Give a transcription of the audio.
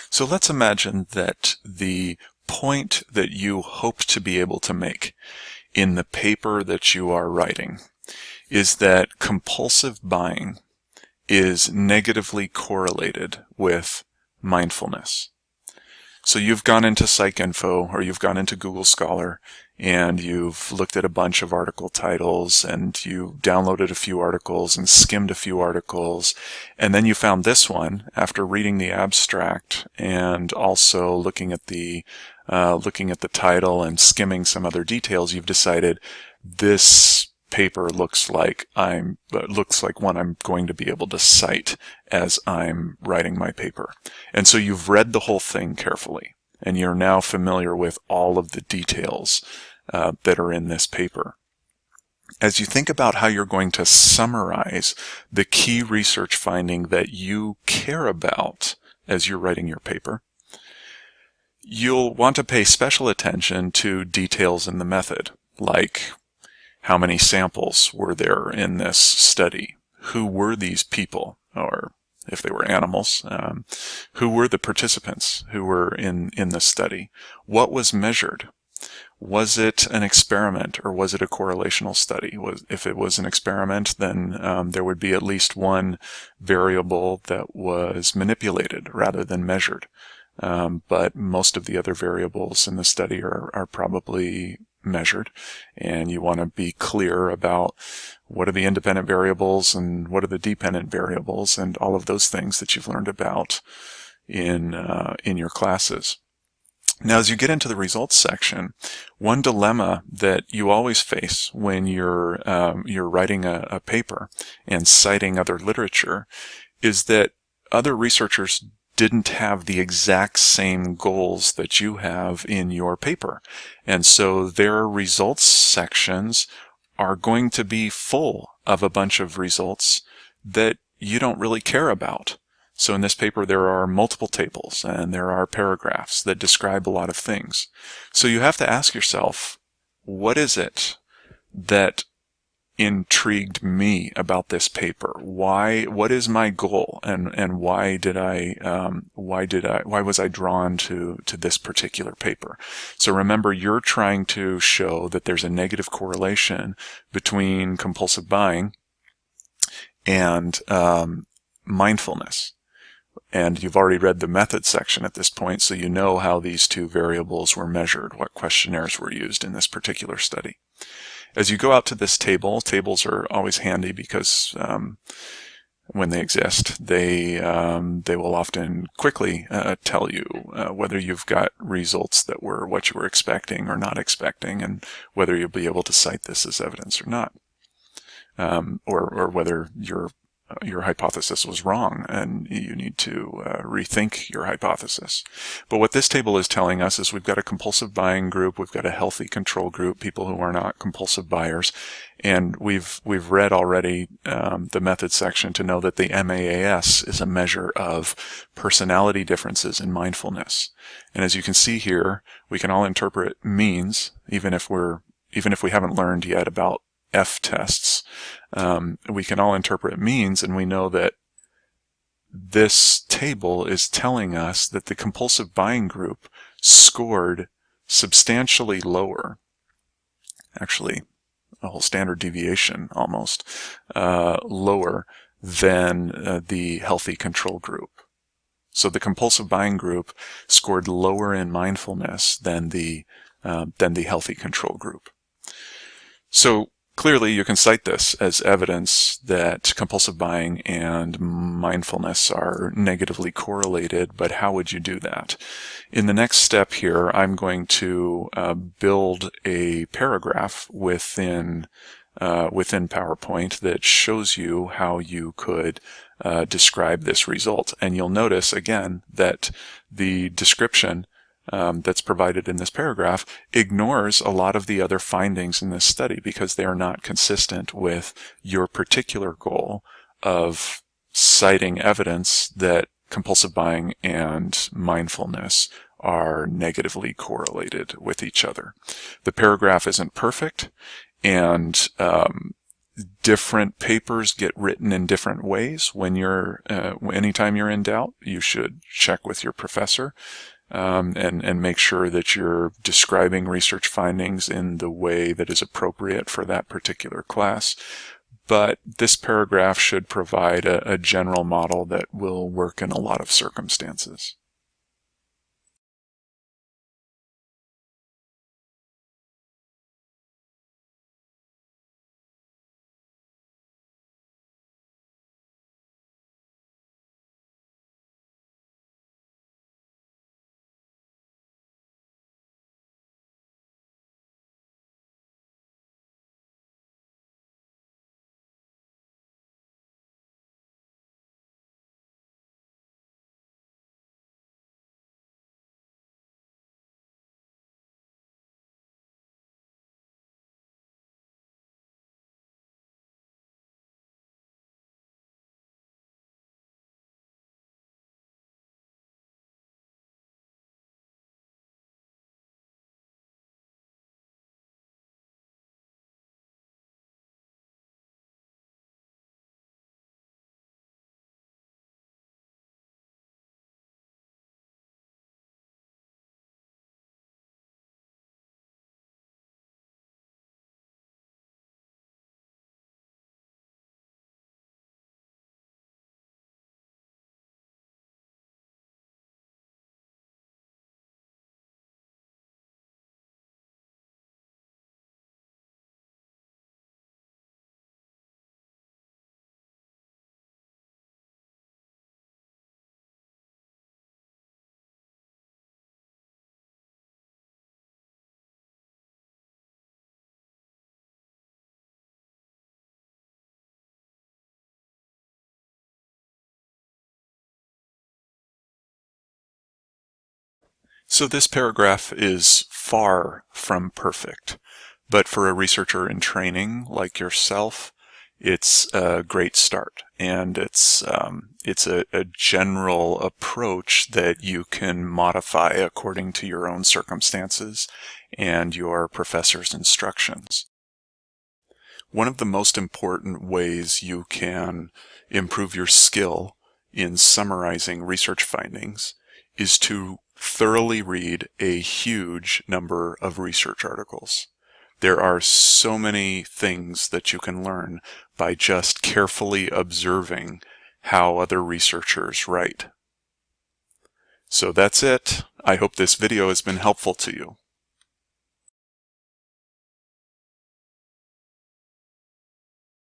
So let's imagine that the point that you hope to be able to make in the paper that you are writing is that compulsive buying is negatively correlated with mindfulness. So you've gone into PsycInfo or you've gone into Google Scholar and you've looked at a bunch of article titles and you downloaded a few articles and skimmed a few articles, and then you found this one after reading the abstract and also looking at the title and skimming some other details. You've decided this paper looks like one I'm going to be able to cite as I'm writing my paper. And so you've read the whole thing carefully, and you're now familiar with all of the details that are in this paper. As you think about how you're going to summarize the key research finding that you care about as you're writing your paper, you'll want to pay special attention to details in the method, like how many samples were there in this study? Who were these people? Or if they were animals, who were the participants who were in the study? What was measured? Was it an experiment or was it a correlational study? If it was an experiment, then there would be at least one variable that was manipulated rather than measured. But most of the other variables in the study are probably measured, and you want to be clear about what are the independent variables and what are the dependent variables and all of those things that you've learned about in your classes. Now, as you get into the results section, one dilemma that you always face when you're writing a paper and citing other literature is that other researchers didn't have the exact same goals that you have in your paper. And so their results sections are going to be full of a bunch of results that you don't really care about. So in this paper, there are multiple tables and there are paragraphs that describe a lot of things. So you have to ask yourself, what is it that intrigued me about this paper? What is my goal, and why was I drawn to this particular paper? So remember, you're trying to show that there's a negative correlation between compulsive buying and mindfulness. And you've already read the method section at this point, so you know how these two variables were measured, what questionnaires were used in this particular study. As you go out to this table, tables are always handy because when they exist, they will often quickly tell you whether you've got results that were what you were expecting or not expecting, and whether you'll be able to cite this as evidence or not, or whether your hypothesis was wrong and you need to rethink your hypothesis. But what this table is telling us is we've got a compulsive buying group, we've got a healthy control group, people who are not compulsive buyers, and we've read already the method section to know that the MAAS is a measure of personality differences in mindfulness. And as you can see here, we can all interpret means, even if we haven't learned yet about F tests. We can all interpret means, and we know that this table is telling us that the compulsive buying group scored substantially lower, actually a whole standard deviation almost, lower than the healthy control group. So the compulsive buying group scored lower in mindfulness than the healthy control group. So clearly, you can cite this as evidence that compulsive buying and mindfulness are negatively correlated, but how would you do that? In the next step here, I'm going to build a paragraph within PowerPoint that shows you how you could describe this result. And you'll notice, again, that the description that's provided in this paragraph ignores a lot of the other findings in this study because they are not consistent with your particular goal of citing evidence that compulsive buying and mindfulness are negatively correlated with each other. The paragraph isn't perfect, and Different papers get written in different ways. Anytime you're in doubt, you should check with your professor and make sure that you're describing research findings in the way that is appropriate for that particular class. But this paragraph should provide a general model that will work in a lot of circumstances. So this paragraph is far from perfect, but for a researcher in training like yourself, it's a great start, and it's a general approach that you can modify according to your own circumstances and your professor's instructions. One of the most important ways you can improve your skill in summarizing research findings is to thoroughly read a huge number of research articles. There are so many things that you can learn by just carefully observing how other researchers write. So that's it. I hope this video has been helpful to you.